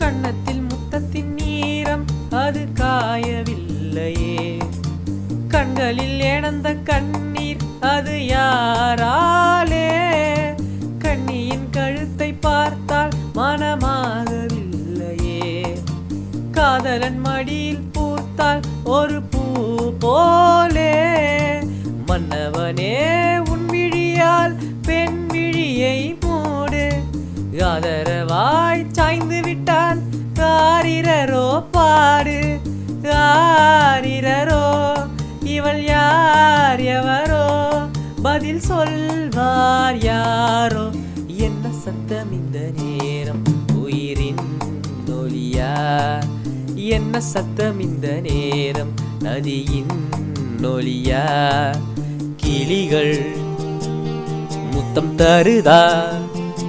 கன்னத்தில் முத்தத்தின் நீரம் அது காயவில்லையே. கண்களில் ஏனந்த கண்ணீர் அது யாராலே? கண்ணியின் கழுத்தை பார்த்தால் மனமாகவில்லையே. காதலன் மடியில் பூத்தால் ஒரு பூ போலே. மன்னவனே உன் விழியால் பெண் விழியை மூடு. ஆதரவாய் சாய்ந்து விட்டால் ஆரிரரோ பாடு. ஆரிரரோ இவள் யார் எவரோ பதில் சொல்வார் யாரோ. என்ன சத்தம் இந்த நேரம் உயிரின் ஒலியா? என்ன சத்தம் இந்த நேரம் நதியின் ஒலியா? கிளிகள் முத்தம் தருதா?